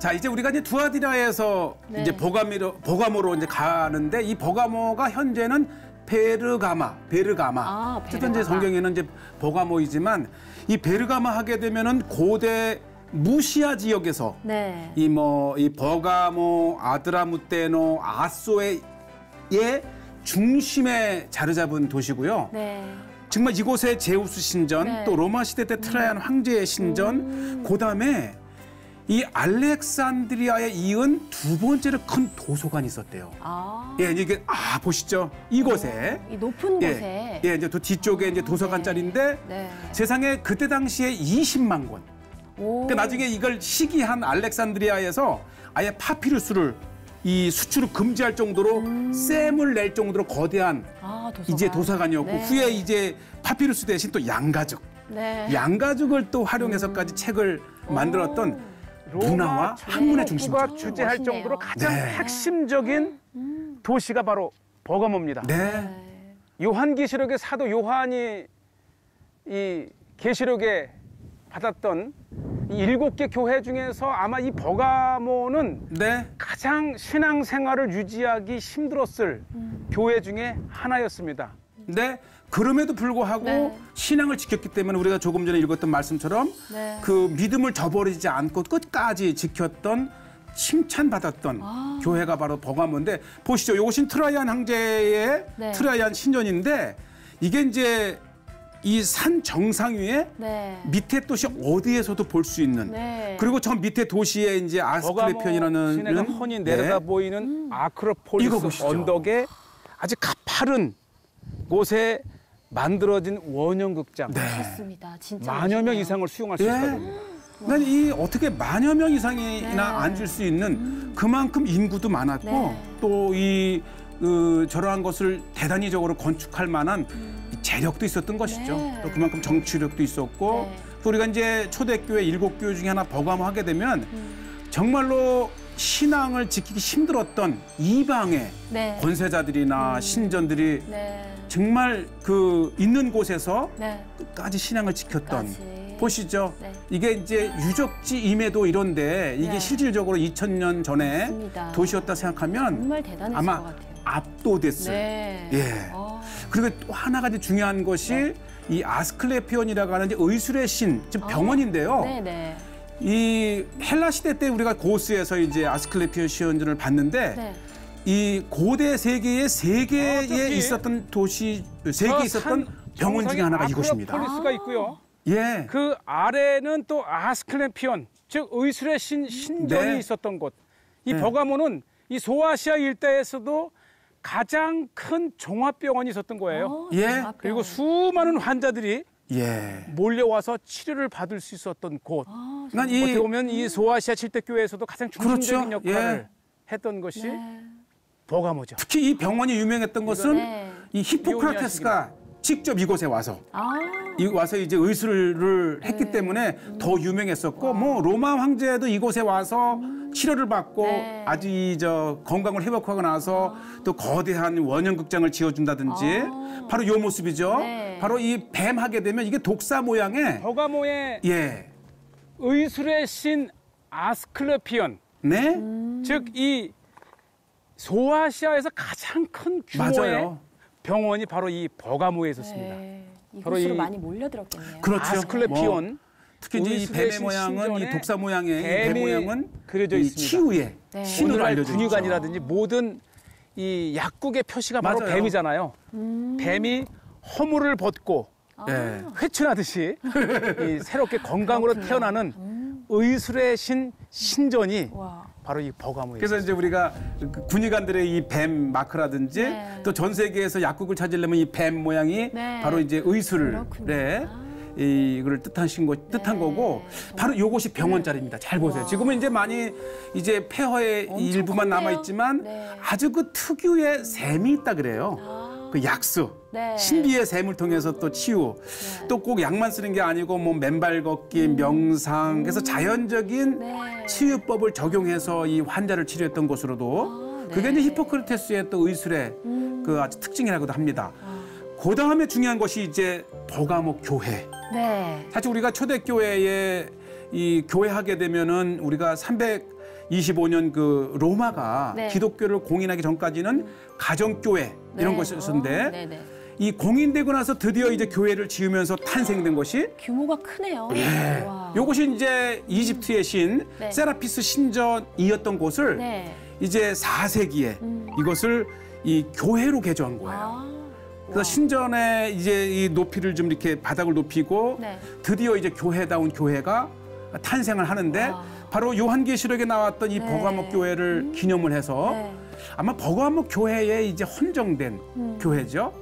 자, 이제 우리가 이제 두아디라에서 네. 이제 버가모로 이제 가는데 이 버가모가 현재는 베르가마. 베르가마. 어쨌든 이제 성경에는 이제 버가모이지만 이 베르가마 하게 되면은 고대 무시아 지역에서 네. 이 버가모, 아드라무테노, 아소의 중심에 자리 잡은 도시고요. 네. 정말 이곳에 제우스 신전, 네. 또 로마 시대 때 트라이안 황제의 신전, 그다음에 이 알렉산드리아에 이은 두 번째로 큰 도서관이 있었대요. 예, 이게 보시죠. 이곳에 이 높은 곳에. 예, 이제 또 뒤쪽에 이제 도서관 자리인데 네. 세상에 그때 당시에 20만 권. 그러니까 나중에 이걸 시기한 알렉산드리아에서 아예 파피루스를 이 수출을 금지할 정도로 셈을 낼 정도로 거대한 도서관. 이제 도서관이었고 네. 후에 이제 파피루스 대신 또 양가죽. 네. 양가죽을 또 활용해서까지 책을 만들었던 문화와 학문의 중심지. 로마 주재할 멋있네요. 정도로 가장 네. 핵심적인 도시가 바로 버가모입니다. 네. 요한계시록의 사도 요한이 이 계시록에 받았던 이 7개 교회 중에서 아마 이 버가모는 네. 가장 신앙생활을 유지하기 힘들었을 교회 중에 하나였습니다. 네. 그럼에도 불구하고 네. 신앙을 지켰기 때문에 우리가 조금 전에 읽었던 말씀처럼 네. 그 믿음을 저버리지 않고 끝까지 지켰던 칭찬받았던 교회가 바로 버가모인데 보시죠. 이것이 트라이안 황제의 네. 트라이안 신전인데 이게 이제 이 산 정상 위에 네. 밑에 도시 어디에서도 볼 수 있는 네. 그리고 저 밑에 도시에 이제 아스클레피온이라는 시내가 훤히 내려다 보이는 아크로폴리스 이거 보시죠. 언덕에 아주 가파른 곳에 만들어진 원형극장. 좋습니다. 진짜 만여 명 멋있네요. 이상을 수용할 수 예. 있거든요. 난 이 어떻게 만여 명 이상이나 네. 앉을 수 있는 그만큼 인구도 많았고 네. 또 이 저러한 것을 대단히적으로 건축할 만한 이 재력도 있었던 것이죠. 네. 또 그만큼 정치력도 있었고 네. 또 우리가 이제 초대교회 7교회 중에 하나 버가모 하게 되면 정말로 신앙을 지키기 힘들었던 이방의 네. 권세자들이나 신전들이 네. 정말 그 있는 곳에서 네. 끝까지 신앙을 지켰던 끝까지. 보시죠. 네. 이게 이제 유적지임에도 이런데 이게 네. 실질적으로 2000년 전에 맞습니다. 도시였다 생각하면 정말 대단했을 것 아마 같아요. 압도됐을. 네. 예. 그리고 또 하나가 이제 중요한 것이 이 아스클레피온이라고 하는 이제 의술의 신, 즉 병원인데요. 네네. 이 헬라 시대 때 우리가 고스에서 이제 아스클레피온 시연전을 봤는데 네. 이 고대 세계에 세 개에 저기 있었던 도시, 세 개에 있었던 병원 중에 하나가 이곳입니다. 아크로폴리스가 있고요. 예. 그 아래는 또 아스클레피온, 즉 의술의 신전이 네. 있었던 곳. 이 네. 버가모는 이 소아시아 일대에서도 가장 큰 종합병원이 있었던 거예요. 예. 그리고 수많은 환자들이 예. 몰려와서 치료를 받을 수 있었던 곳. 난 어떻게 이 보면 이 소아시아 7대 교회에서도 가장 중심적인 그렇죠. 역할을 했던 것이 버가모죠. 특히 이 병원이 유명했던 것은 네. 이 히포크라테스가 직접 이곳에 와서 이제 의술을 했기 때문에 더 유명했었고 뭐 로마 황제도 이곳에 와서 치료를 받고 네. 아주 건강을 회복하고 나서 또 거대한 원형극장을 지어준다든지 바로 요 모습이죠. 네. 바로 이 뱀 하게 되면 이게 독사 모양의 버가모의 예. 의술의 신 아스클레피온, 네? 즉 이 소아시아에서 가장 큰 규모의 맞아요. 병원이 바로 이 버가모에 있었습니다. 네. 바로 이곳으로 이 많이 몰려들었겠네요. 그렇죠. 아스클레피온, 뭐 특히 이제 이 의술의 뱀의 모양은 신전에 이 독사 모양의 이 뱀 뱀이 모양은 그려져 이 있습니다. 치유의 네. 신으로 오늘날 알려져 있죠. 근육안이라든지 모든 이 약국의 표시가 바로 맞아요. 뱀이잖아요. 뱀이 허물을 벗고 예. 회춘하듯이 이 새롭게 건강으로 태어나는 의술의 신전이 와. 바로 이 버가모에 그래서 이제 우리가 그 군의관들의 이 뱀 마크라든지 네. 또 전 세계에서 약국을 찾으려면 이 뱀 모양이 네. 바로 이제 의술의 그렇군요. 이걸 뜻한 거고 바로 요것이 병원 자리입니다. 잘 보세요. 지금은 이제 많이 이제 폐허의 일부만 컸네요. 남아 있지만 네. 아주 그 특유의 샘이 있다 그래요. 그 약수. 네. 신비의 샘을 통해서 또 치유. 또 꼭 약만 쓰는 게 아니고 뭐 맨발 걷기, 명상. 그래서 자연적인 네. 치유법을 적용해서 이 환자를 치료했던 곳으로도 네. 그게 이제 히포크라테스의 또 의술의 그 아주 특징이라고도 합니다. 그 다음에 중요한 것이 이제 버가모 교회. 네. 사실 우리가 초대교회에 이 교회 하게 되면은 우리가 25년 그 로마가 네. 기독교를 공인하기 전까지는 가정교회 이런 네. 것이었는데 네네. 이 공인되고 나서 드디어 이제 교회를 지으면서 탄생된 것이 규모가 크네요. 네. 와. 요것이 이제 이집트의 신 네. 세라피스 신전이었던 곳을 네. 이제 4세기에 이것을 이 교회로 개조한 거예요. 아. 그래서 와. 신전의 이제 이 높이를 좀 이렇게 바닥을 높이고 네. 드디어 이제 교회다운 교회가 탄생을 하는데 와. 바로 요한계시록에 나왔던 이 네. 버가목 교회를 기념을 해서 네. 아마 버가목 교회에 이제 헌정된 교회죠.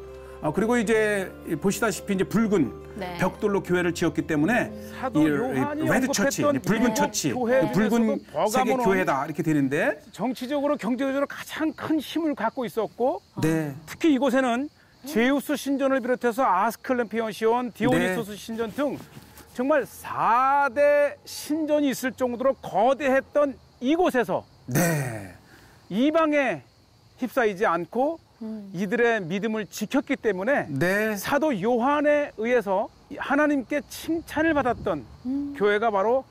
그리고 이제 보시다시피 이제 붉은 네. 벽돌로 교회를 지었기 때문에 사도 요한이 레드 처치, 언급했던 붉은 네. 처치, 교회 붉은 중에서도 세계 버가모는 교회다 이렇게 되는데 정치적으로 경제적으로 가장 큰 힘을 갖고 있었고 네. 특히 이곳에는 제우스 신전을 비롯해서 아스클레피온, 디오니소스 네. 신전 등 정말 4대 신전이 있을 정도로 거대했던 이곳에서 네. 이방에 휩싸이지 않고 이들의 믿음을 지켰기 때문에 네. 사도 요한에 의해서 하나님께 칭찬을 받았던 교회가 바로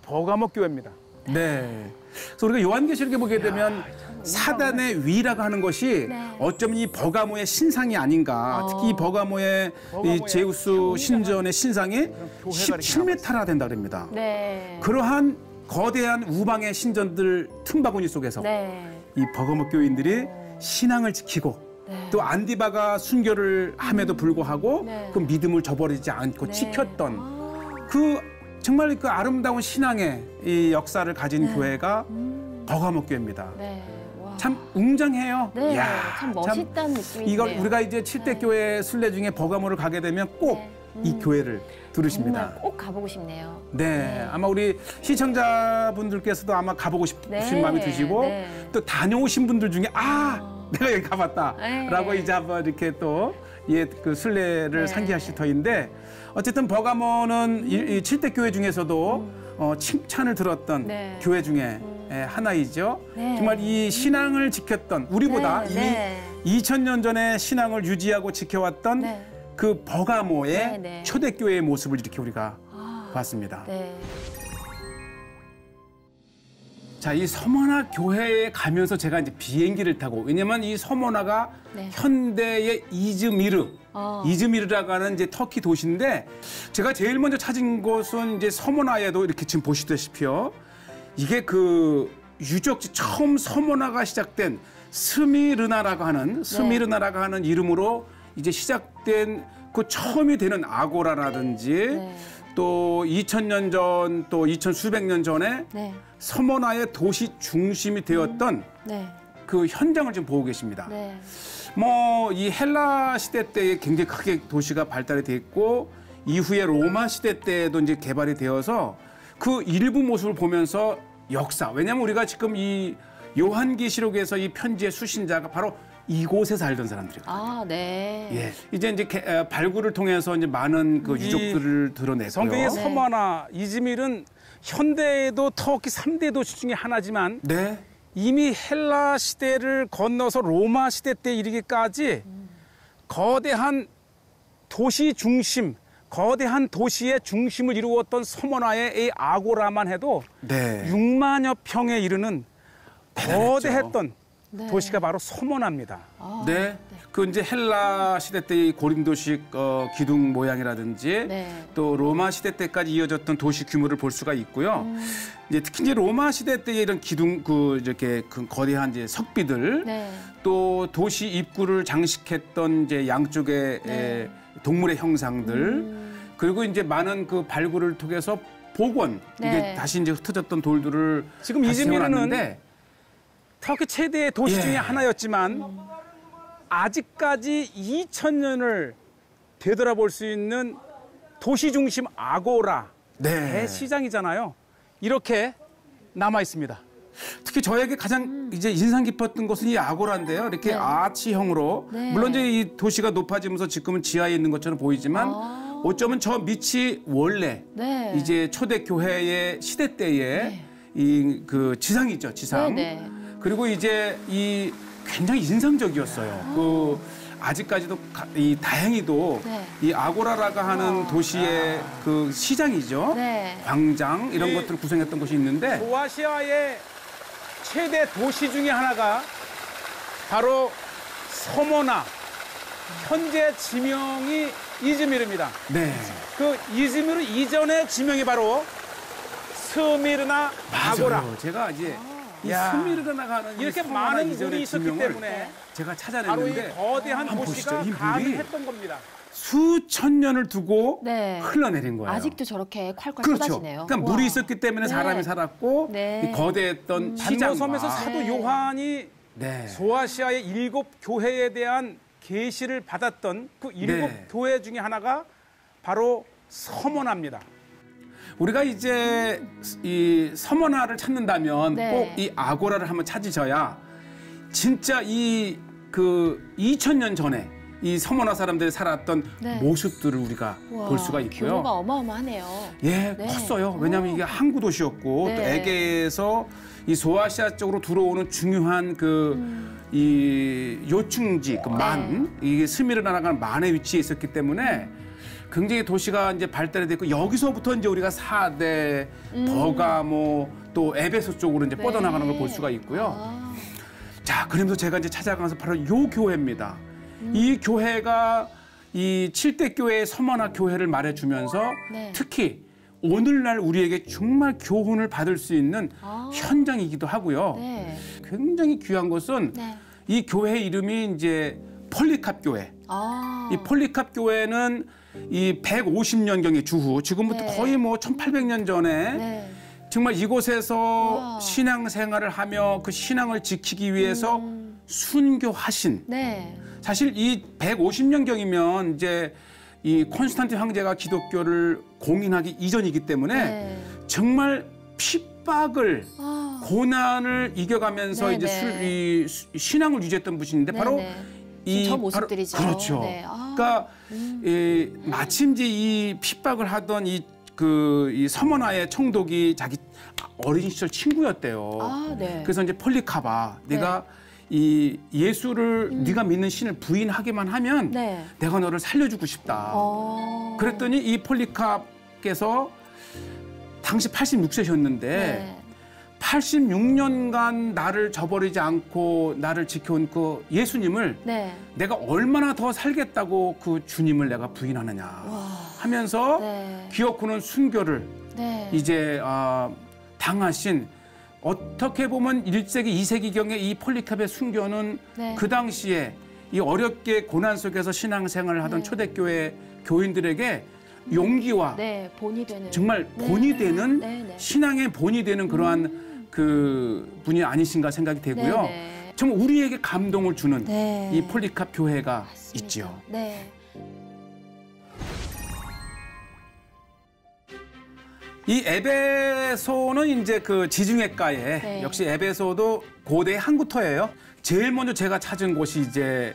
버가목 교회입니다. 네. 그래서 우리가 요한계시록에 보게 되면 사단의 위라고 하는 것이 네. 어쩌면 이 버가모의 신상이 아닌가. 특히 이 버가모의 버가모의 이 제우스 신전의 신상이 교회가 17m나 된다 그럽니다. 네. 그러한 거대한 우방의 신전들 틈바구니 속에서 네. 이 버가모 교인들이 신앙을 지키고 네. 또 안디바가 순교를 함에도 불구하고 네. 그 믿음을 저버리지 않고 네. 지켰던 아. 그 정말 그 아름다운 신앙의 이 역사를 가진 교회가 버가목 교회입니다. 네. 와. 참 웅장해요. 네. 이야, 참 멋있다는 느낌이 이걸 드네요. 우리가 이제 7대 교회 순례 중에 버가모를 가게 되면 꼭 이 네. 교회를 들으십니다. 정말 꼭 가보고 싶네요. 네, 아마 우리 시청자분들께서도 아마 가보고 싶으신 네. 마음이 드시고 네. 또 다녀오신 분들 중에 내가 여기 가봤다라고 네. 이제 한번 이렇게 또 그 순례를 네. 상기하실 터인데 어쨌든 버가모는 이 7대 교회 중에서도 칭찬을 들었던 네. 교회 중에 하나이죠. 네. 정말 이 신앙을 지켰던 우리보다 네, 이미 네. 2000년 전에 신앙을 유지하고 지켜왔던 네. 그 버가모의 네, 네. 초대교회의 모습을 이렇게 우리가 아. 봤습니다. 네. 자, 이 서머나 교회에 가면서 제가 이제 비행기를 타고 왜냐면 이 서머나가 네. 현대의 이즈미르라고 하는 이제 터키 도시인데 제가 제일 먼저 찾은 곳은 이제 서머나에도 이렇게 지금 보시다시피요. 이게 그 유적지 처음 서머나가 시작된 스미르나라고 하는 이름으로 이제 시작된 그 처음이 되는 아고라라든지 네. 또 2000년 전 또 2000수백 년 전에 네. 서머나의 도시 중심이 되었던 네. 그 현장을 지금 보고 계십니다. 네. 뭐 이 헬라 시대 때에 굉장히 크게 도시가 발달이 됐고 이후에 로마 시대 때에도 이제 개발이 되어서 그 일부 모습을 보면서 역사. 왜냐하면 우리가 지금 이 요한계시록에서 이 편지의 수신자가 바로 이곳에 살던 사람들이에요. 아, 네. 예, 이제 발굴을 통해서 이제 많은 그 유적들을 드러냈고요. 성경의 네. 서머나, 이즈밀은 현대에도 터키 3대 도시 중에 하나지만 네, 이미 헬라 시대를 건너서 로마 시대 때 이르기까지 거대한 도시 중심, 거대한 도시의 중심을 이루었던 서머나의 이 아고라만 해도 네. 6만여 평에 이르는 대단했죠. 거대했던 네. 도시가 바로 서머나입니다. 아, 네. 그 이제 헬라 시대 때의 고린도식 기둥 모양이라든지 네. 또 로마 시대 때까지 이어졌던 도시 규모를 볼 수가 있고요. 이제 특히 이제 로마 시대 때의 이런 기둥 이렇게 그 거대한 이제 석비들 네. 또 도시 입구를 장식했던 이제 양쪽에 네. 동물의 형상들 그리고 이제 많은 그 발굴을 통해서 복원 네. 이게 다시 이제 흩어졌던 돌들을 지금 다시 이즈미르는 세워놨는데 터키 최대의 도시 예. 중에 하나였지만 아직까지 2000년을 되돌아볼 수 있는 도시 중심 아고라 네. 대시장이잖아요. 이렇게 남아 있습니다. 특히 저에게 가장 이제 인상 깊었던 것은 이 아고라인데요. 이렇게 네. 아치형으로 네. 물론 이제 이 도시가 높아지면서 지금은 지하에 있는 것처럼 보이지만 아. 어쩌면 저 밑이 원래 네. 이제 초대 교회의 시대 때의 네. 이 그 지상이죠, 지상. 네, 네. 그리고 이제 이 굉장히 인상적이었어요. 그 아직까지도 이 다행히도 네. 이 아고라라고 하는 도시의 그 시장이죠. 네. 광장 이런 이- 것들을 구성했던 곳이 있는데 소아시아의 최대 도시 중에 하나가 바로 서머나, 현재 지명이 이즈미르입니다. 네. 그 이즈미르 이전의 지명이 바로 스미르나 아고라. 맞아요. 제가 이제 이 야. 스미르나 가는 이렇게 서머나 많은 이전의 물이 있었기 지명을 때문에 제가 바로 이 찾아냈는데 거대한 한번 도시가 보시죠. 이 물이 가능했던 겁니다. 수천 년을 두고 네. 흘러내린 거예요. 아직도 저렇게 콸콸 그렇죠. 쏟아지네요. 그러니까 와. 물이 있었기 때문에 네. 사람이 살았고 네. 이 거대했던 시장과 반모섬에서 사도 요한이 네. 소아시아의 7 교회에 대한 계시를 받았던 그 7 네. 교회 중에 하나가 바로 서머나입니다. 우리가 이제 이 서머나를 찾는다면 네. 꼭 이 아고라를 한번 찾으셔야 진짜 이 그 2000년 전에 이 서머나 사람들이 살았던 네. 모습들을 우리가 와, 볼 수가 있고요. 규모가 어마어마하네요. 예, 네. 컸어요. 왜냐하면 이게 항구 도시였고 네. 또 에게에서 이 소아시아 쪽으로 들어오는 중요한 그 이 요충지, 그 만, 이게 스미르나라가 만에 위치해 있었기 때문에 굉장히 도시가 이제 발달이 됐고 여기서부터 이제 우리가 사대, 버가모 또 에베소 쪽으로 이제 네. 뻗어나가는 걸 볼 수가 있고요. 아, 자, 그러면서 제가 이제 찾아가서 바로 요 교회입니다. 이 교회가 이 7대 교회의 서머나 교회를 말해주면서 네. 특히 오늘날 우리에게 정말 교훈을 받을 수 있는 아. 현장이기도 하고요. 네. 굉장히 귀한 것은 네. 이 교회 이름이 이제 폴리캅 교회. 아. 이 폴리캅 교회는 이 150년경의 주후, 지금부터 네. 거의 뭐 1800년 전에 네. 정말 이곳에서 와. 신앙생활을 하며 그 신앙을 지키기 위해서 순교하신 네. 사실 이 150년경이면 이제 이 콘스탄틴 황제가 기독교를 공인하기 이전이기 때문에 네. 정말 핍박을 아. 고난을 이겨가면서 네, 이제 네. 신앙을 유지했던 분인데 네, 바로 네. 지금 저 모습들이죠. 바로 그렇죠. 네. 아. 그러니까 마침 이제 이 핍박을 하던 이 서머나의 총독이 자기 어린 시절 친구였대요. 아, 네. 그래서 이제 폴리카바, 내가 이 예수를 네가 믿는 신을 부인하기만 하면 네. 내가 너를 살려주고 싶다. 어. 그랬더니 이 폴리캅께서 당시 86세셨는데 네. 86년간 나를 저버리지 않고 나를 지켜온 그 예수님을 네. 내가 얼마나 더 살겠다고 그 주님을 내가 부인하느냐 하면서 네. 기어코는 순교를 네. 이제 당하신, 어떻게 보면 1세기, 2세기경의 이 폴리캅의 순교는 네. 그 당시에 이 어렵게 고난 속에서 신앙생활을 하던 네. 초대교회 교인들에게 용기와 네. 본이 되는. 정말 네. 본이 되는 네, 네. 신앙의 본이 되는 그러한 그 분이 아니신가 생각이 되고요. 네, 네. 정말 우리에게 감동을 주는 네. 이 폴리캅 교회가 맞습니다. 있죠. 네. 이 에베소는 이제 그 지중해가에 네. 역시 에베소도 고대 항구터예요. 제일 먼저 제가 찾은 곳이 이제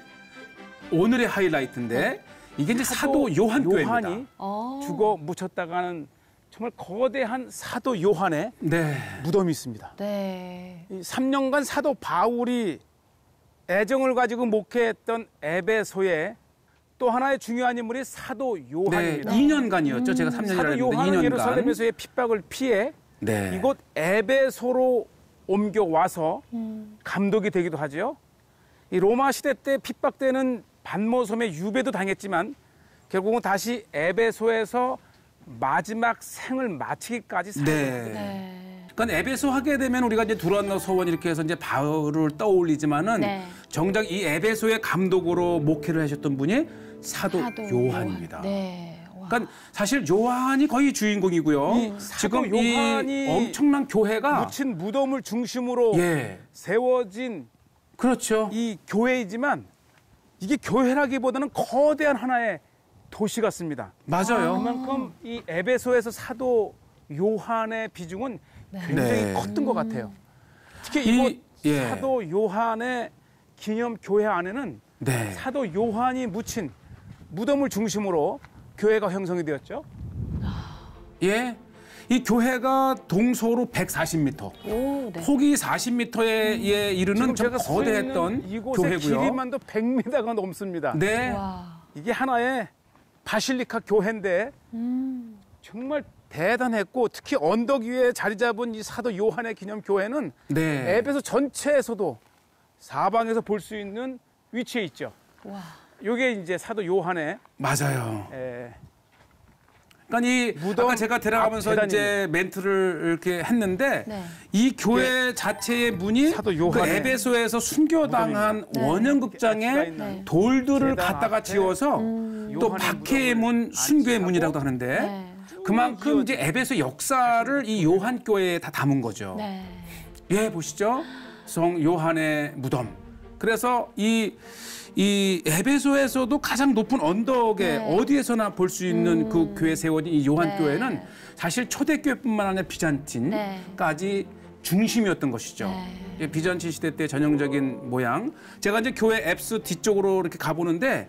오늘의 하이라이트인데 이게 이제 사도 요한 교회입니다. 요한이 어. 죽어 묻혔다가는 정말 거대한 사도 요한의 네. 무덤이 있습니다. 네. 이 3년간 사도 바울이 애정을 가지고 목회했던 에베소에 또 하나의 중요한 인물이 사도 네, 요한입니다. 2년간이었죠. 제가 3년이라고 사도 했는데 요한은 2년간. 예루살렘에서의 핍박을 피해 네. 이곳 에베소로 옮겨와서 음. 감독이 되기도 하죠. 이 로마 시대 때 핍박되는 반모섬의 유배도 당했지만 결국은 다시 에베소에서 마지막 생을 마치기까지 살고 네. 네. 그러니까 에베소 하게 되면 우리가 이제 두란노 서원 이렇게 해서 이제 바울을 떠올리지만은 네. 정작 이 에베소의 감독으로 목회를 하셨던 분이 사도 요한입니다. 요한. 네. 와. 그러니까 사실 요한이 거의 주인공이고요. 사도 지금 이 요한이 엄청난 교회가 묻힌 무덤을 중심으로 예, 세워진 그렇죠. 이 교회이지만 이게 교회라기보다는 거대한 하나의 도시 같습니다. 맞아요. 그만큼 이 에베소에서 사도 요한의 비중은 굉장히 네. 컸던 것 같아요. 특히 이- 이곳 예. 사도 요한의 기념 교회 안에는 네. 사도 요한이 묻힌 무덤을 중심으로 교회가 형성이 되었죠. 예. 이 교회가 동서로 140m, 오, 네. 폭이 40m에 이르는 참 제가 서 거대했던 있는 이곳의 교회고요. 길이만도 100m가 넘습니다. 네. 와. 이게 하나의 바실리카 교회인데 정말 대단했고 특히 언덕 위에 자리 잡은 이 사도 요한의 기념 교회는 네. 에베소 전체에서도 사방에서 볼 수 있는 위치에 있죠. 와. 요게 이제 사도 요한의 맞아요. 에, 그러니까 이 무덤 아까 제가 들어가면서 앞 이제 멘트를 이렇게 했는데 네. 이 교회 자체의 문이 사도 그 요한의 에베소에서 순교당한 네. 원형극장에 네. 돌들을 제단 갖다가 앞에 지어서 또 요한의 박해의 무덤을 문, 순교의 안치하고 문이라고 하는데 네. 그만큼 이제 에베소 역사를 이 요한 교회에 다 담은 거죠. 네. 예, 보시죠. 성 요한의 무덤. 그래서 이 에베소에서도 가장 높은 언덕에 네. 어디에서나 볼 수 있는 그 교회 세워진 이 요한 네. 교회는 사실 초대교회뿐만 아니라 비잔틴까지 중심이었던 것이죠. 네. 예, 비잔틴 시대 때 전형적인 모양. 제가 이제 교회 앱스 뒤쪽으로 이렇게 가보는데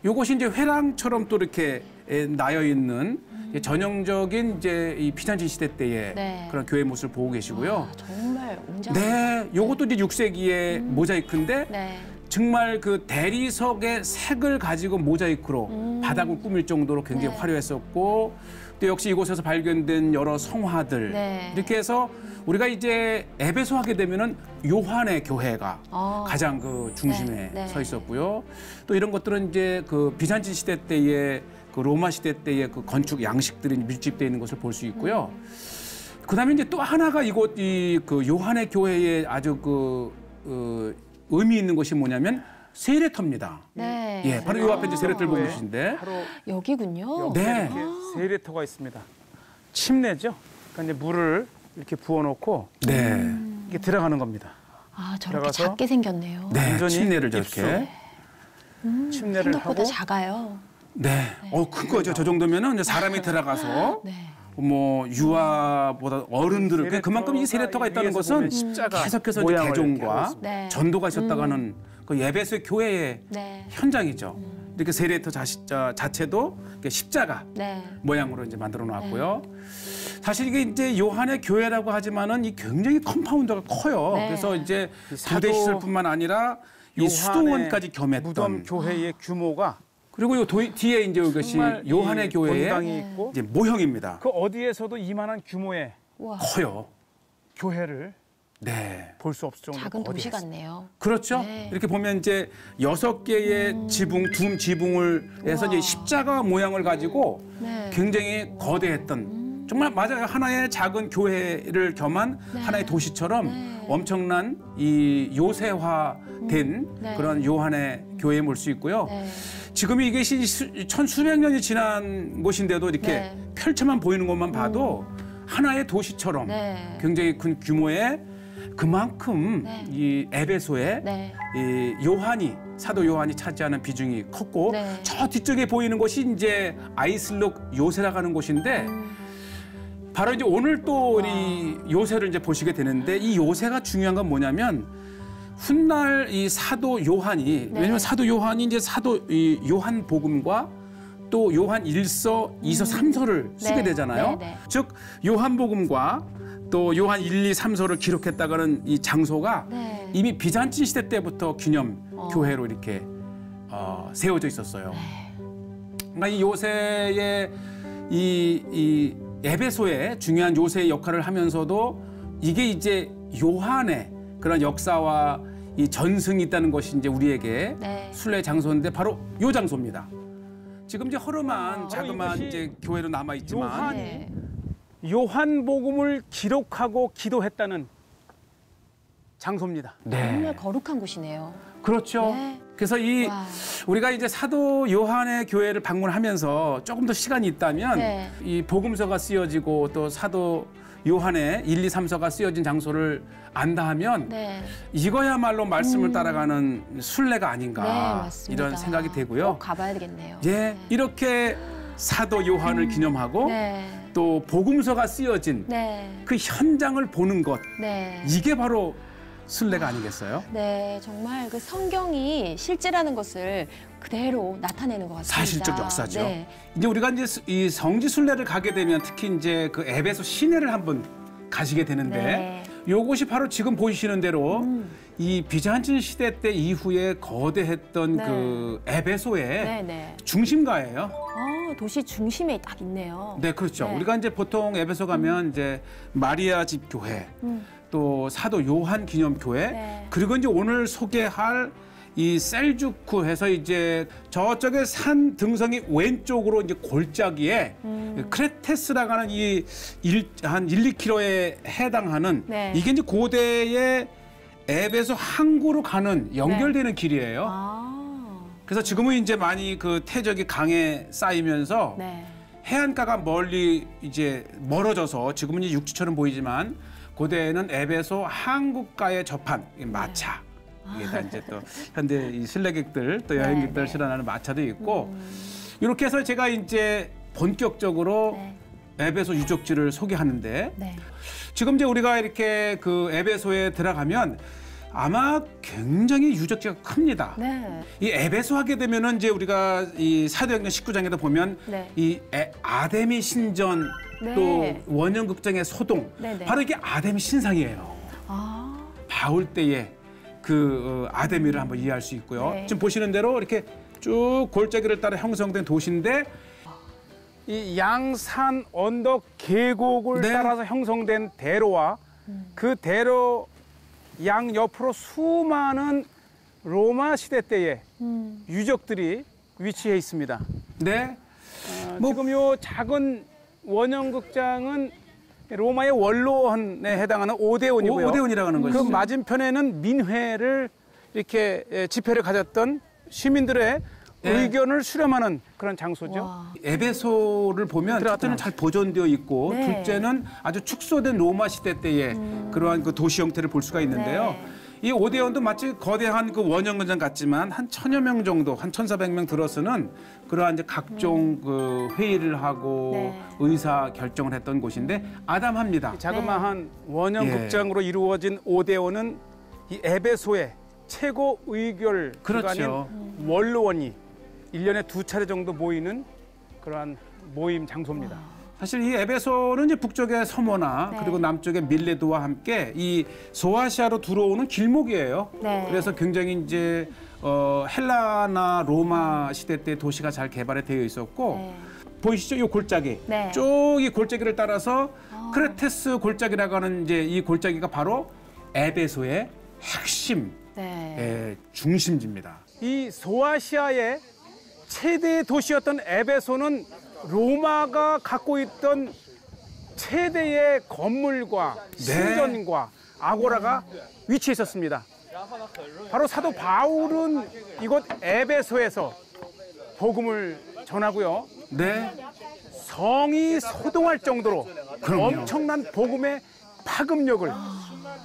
요것이 이제 회랑처럼 또 이렇게 나여 있는 전형적인 이제 이 비잔틴 시대 때의 네. 그런 교회 모습을 보고 계시고요. 와, 정말 웅장합니다. 네, 요것도 이제 6세기의 모자이크인데 네. 정말 그 대리석의 색을 가지고 모자이크로 바닥을 꾸밀 정도로 굉장히 네. 화려했었고 또 역시 이곳에서 발견된 여러 성화들 네. 이렇게 해서 우리가 이제 에베소 하게 되면은 요한의 교회가 가장 그 중심에 네, 네. 서 있었고요. 또 이런 것들은 이제 그 비잔틴 시대 때의 그 로마 시대 때의 그 건축 양식들이 밀집되어 있는 것을 볼 수 있고요. 그다음에 이제 또 하나가 이곳 이 그 요한의 교회에 아주 의미 있는 것이 뭐냐면 세례터입니다. 네. 예, 바로 요 앞에 이제 세례터를 보고 네. 계신데. 바로 여기군요. 네. 이렇게 세례터가 있습니다. 침례죠. 그러니까 이제 물을 이렇게 부어놓고 네. 이게 들어가는 겁니다. 아, 저렇게 들어가서 작게 생겼네요. 네. 완전히 침례를 입수. 저렇게. 침례를 생각보다 하고 작아요. 네. 큰 거죠. 저 정도면은 이제 사람이 들어가서 네. 뭐 유아보다 어른들을 세례터가 그만큼 이 세례터가 있다는 위에서 것은 보면 십자가 계속해서 이제 모양을 이렇게 하고 개종과 있습니다. 네. 전도가 있었다가는 그 예배소 교회의 네. 현장이죠. 이렇게 세례터 자체도 이렇게 십자가 네. 모양으로 이제 만들어 놨고요. 사실 이게 이제 요한의 교회라고 하지만은 이 굉장히 컴파운드가 커요. 네. 그래서 이제 사도 부대 시설뿐만 아니라 이 요한의 수도원까지 겸했던. 무덤 교회의 규모가 그리고 요 뒤에 이제 이것이 정말 요한의 이 교회의 본당이 있고 이제 모형입니다. 그 어디에서도 이만한 규모의 우와. 커요. 교회를 네. 볼 수 없을 정도로 작은 도시 거대했습니다. 같네요. 그렇죠. 네. 이렇게 보면 이제 6개의 지붕, 둠 지붕을 해서 이제 우와. 십자가 모양을 가지고 네. 굉장히 거대했던 정말 맞아요. 하나의 작은 교회를 겸한 하나의 도시처럼 네. 엄청난 이 요새화된 네. 그런 요한의 교회에 볼 수 있고요. 네. 지금 이게 천수백 년이 지난 곳인데도 이렇게 네. 펼쳐만 보이는 것만 봐도 하나의 도시처럼 네. 굉장히 큰 규모의 그만큼 네. 이 에베소에 네. 이 사도 요한이 차지하는 비중이 컸고 네. 저 뒤쪽에 보이는 곳이 이제 아이슬록 요새라고 하는 곳인데 바로 이제 오늘 또 이 요새를 이제 보시게 되는데 이 요새가 중요한 건 뭐냐면 훗날 이 사도 요한이 네. 왜냐면 사도 요한이 이제 이 요한 복음과 또 요한 1서, 2서, 3서를 쓰게 네. 되잖아요. 네, 네. 즉 요한 복음과 또 요한 1, 2, 3서를 기록했다가는 이 장소가 네. 이미 비잔틴 시대 때부터 기념 교회로 이렇게 세워져 있었어요. 네. 그러니까 이 요새의 이 에베소의 중요한 요새의 역할을 하면서도 이게 이제 요한의 그런 역사와 이 전승이 있다는 것이 이제 우리에게 네. 순례 장소인데 바로 요 장소입니다. 지금 이제 허름한 자그마한 이것이 이제 교회로 남아 있지만 요한- 네. 요한복음을 기록하고 기도했다는 장소입니다. 정말 거룩한 곳이네요. 그렇죠. 네. 그래서 와. 우리가 이제 사도 요한의 교회를 방문하면서 조금 더 시간이 있다면 네. 이 복음서가 쓰여지고 또 사도 요한의 1, 2, 3서가 쓰여진 장소를 안다 하면 네. 이거야말로 말씀을 따라가는 순례가 아닌가 네, 맞습니다. 이런 생각이 되고요. 꼭 가봐야 되겠네요. 예, 이렇게 사도 요한을 기념하고 네. 또 복음서가 쓰여진 네. 그 현장을 보는 것 네. 이게 바로 순례가 아니겠어요? 네, 정말 그 성경이 실제라는 것을 그대로 나타내는 것 같습니다. 사실적 역사죠. 네. 이제 우리가 이제 이 성지 순례를 가게 되면 특히 이제 그 에베소 시내를 한번 가시게 되는데 네. 요것이 바로 지금 보이시는 대로 이 비잔틴 시대 때 이후에 거대했던 네. 그 에베소의 네, 네. 중심가예요. 아, 바로 도시 중심에 딱 있네요. 네, 그렇죠. 네. 우리가 이제 보통 에베소 가면 이제 마리아 집 교회, 또 사도 요한 기념 교회, 네. 그리고 이제 오늘 소개할 이 셀주크해서 이제 저쪽에 산 등성이 왼쪽으로 이제 골짜기에 크레테스라고 하는 한 1, 2km에 해당하는 네. 이게 이제 고대의 에베소 항구로 가는 연결되는 길이에요. 아. 그래서 지금은 이제 많이 그 태적이 강에 쌓이면서 네. 해안가가 멀리 이제 멀어져서 지금은 이제 육지처럼 보이지만 고대에는 에베소 항구가에 접한 이 마차. 이게 다 이제 또 현대 이 순례객들 또 여행객들 실현하는 마차도 있고 이렇게 해서 제가 이제 본격적으로 에베소 유적지를 소개하는데 네. 지금 이제 우리가 이렇게 그 에베소에 들어가면 아마 굉장히 유적지가 큽니다. 네. 이 에베소 하게 되면은 이제 우리가 이 사도행전 19장에도 보면 네. 이 아데미 신전 네. 또 원형극장의 소동 네, 네. 바로 이게 아데미 신상이에요. 아. 바울 때의 그 아데미를 한번 이해할 수 있고요. 네. 지금 보시는 대로 이렇게 쭉 골짜기를 따라 형성된 도시인데 이 양산 언덕 계곡을 네. 따라서 형성된 대로와 그 대로 양 옆으로 수많은 로마 시대 때의 유적들이 위치해 있습니다. 네. 지금 요 작은 원형극장은 로마의 원로원에 해당하는 오데온이고요. 오데온이라고 하는 그 것이죠. 맞은편에는 민회를 이렇게 집회를 가졌던 시민들의 의견을 수렴하는 그런 장소죠. 와. 에베소를 보면 첫째는 잘 보존되어 있고 네. 둘째는 아주 축소된 로마 시대 때의 그러한 그 도시 형태를 볼 수가 있는데요. 네. 이 오데온도 마치 거대한 그 원형극장 같지만 한 1000여 명 정도, 한 1,400명 들어서는 그러한 이제 각종 그 회의를 하고 네. 의사 결정을 했던 곳인데 아담합니다. 자그마한 원형극장으로 이루어진 오데온은 이 에베소의 최고 의결 그렇죠. 기관인 원로원이 1년에 2차례 정도 모이는 그러한 모임 장소입니다. 사실 이 에베소는 이제 북쪽의 서모나 네. 그리고 남쪽의 밀레도와 함께 이 소아시아로 들어오는 길목이에요. 네. 그래서 굉장히 이제 헬라나 로마 시대 때 도시가 잘 개발이 되어 있었고 네. 보이시죠? 이 골짜기. 네. 쭉 이 골짜기를 따라서 크레테스 골짜기라고 하는 이제 이 골짜기가 바로 에베소의 핵심 네. 중심지입니다. 이 소아시아의 최대 도시였던 에베소는 로마가 갖고 있던 최대의 건물과 신전과 아고라가 위치해 있었습니다. 바로 사도 바울은 이곳 에베소에서 복음을 전하고요. 네. 성이 소동할 정도로 그럼요. 엄청난 복음의 파급력을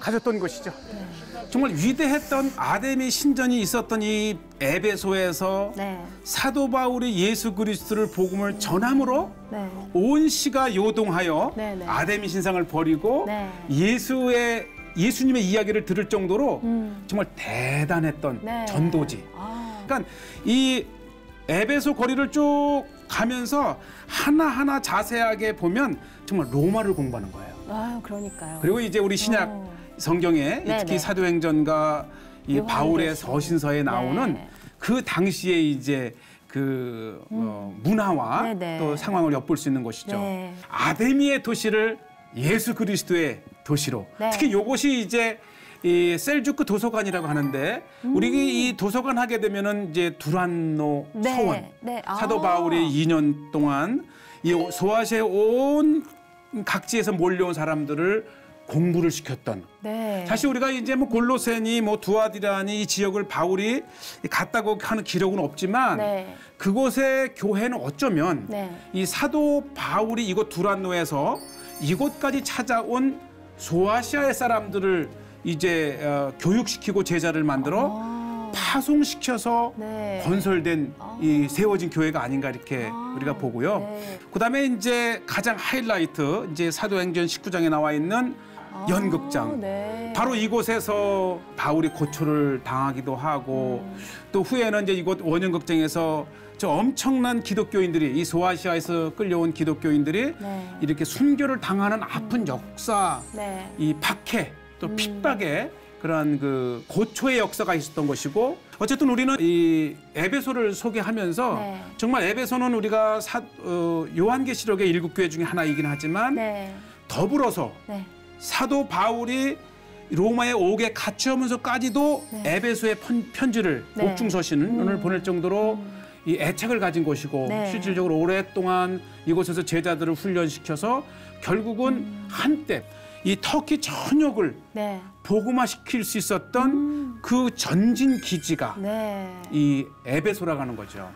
가졌던 것이죠. 정말 위대했던 아데미 신전이 있었던 이 에베소에서 네. 사도 바울이 예수 그리스도를 복음을 전함으로 네. 온 시가 요동하여 네, 네. 아데미 신상을 버리고 네. 예수님의 이야기를 들을 정도로 정말 대단했던 네. 전도지. 아. 그러니까 이 에베소 거리를 쭉 가면서 하나하나 자세하게 보면 정말 로마를 공부하는 거예요. 아, 그러니까요. 그리고 이제 우리 신약 성경에 네, 특히 네. 사도행전과 이 바울의 요한계시록. 서신서에 나오는 네. 그 당시에 이제 그 문화와 네, 네. 또 상황을 엿볼 수 있는 것이죠. 네. 아데미의 도시를 예수 그리스도의 도시로 네. 특히 이것이 이제 이 셀주크 도서관이라고 하는데 우리 이 도서관 하게 되면은 이제 두란노 네. 서원 네. 아. 사도 바울이 2년 동안 이 소아시아의 온 각지에서 몰려온 사람들을 공부를 시켰던. 네. 사실 우리가 이제 뭐 골로새니 뭐 두아디라니 이 지역을 바울이 갔다고 하는 기록은 없지만 네. 그곳의 교회는 어쩌면 네. 이 사도 바울이 이곳 두란노에서 이곳까지 찾아온 소아시아의 사람들을 이제 교육시키고 제자를 만들어 파송시켜서 네. 건설된 이 세워진 교회가 아닌가 이렇게 우리가 보고요. 네. 그다음에 이제 가장 하이라이트 이제 사도행전 19장에 나와 있는 연극장. 네. 바로 이곳에서 바울이 고초를 당하기도 하고 또 후에는 이제 이곳 원형극장에서 저 엄청난 기독교인들이 이 소아시아에서 끌려온 기독교인들이 네. 이렇게 순교를 당하는 아픈 역사, 네. 이 박해 또 핍박에 그러한 그 고초의 역사가 있었던 것이고 어쨌든 우리는 이 에베소를 소개하면서 네. 정말 에베소는 우리가 요한계시록의 7교회 중에 하나이긴 하지만 네. 더불어서 네. 사도 바울이 로마에 오게 같이오면서까지도 네. 에베소에 편지를 네. 옥중서신을 보낼 정도로 이 애착을 가진 곳이고 네. 실질적으로 오랫동안 이곳에서 제자들을 훈련시켜서 결국은 한때 이 터키 전역을 네. 복음화시킬 수 있었던 그 전진 기지가 네. 이 에베소라고 하는 거죠.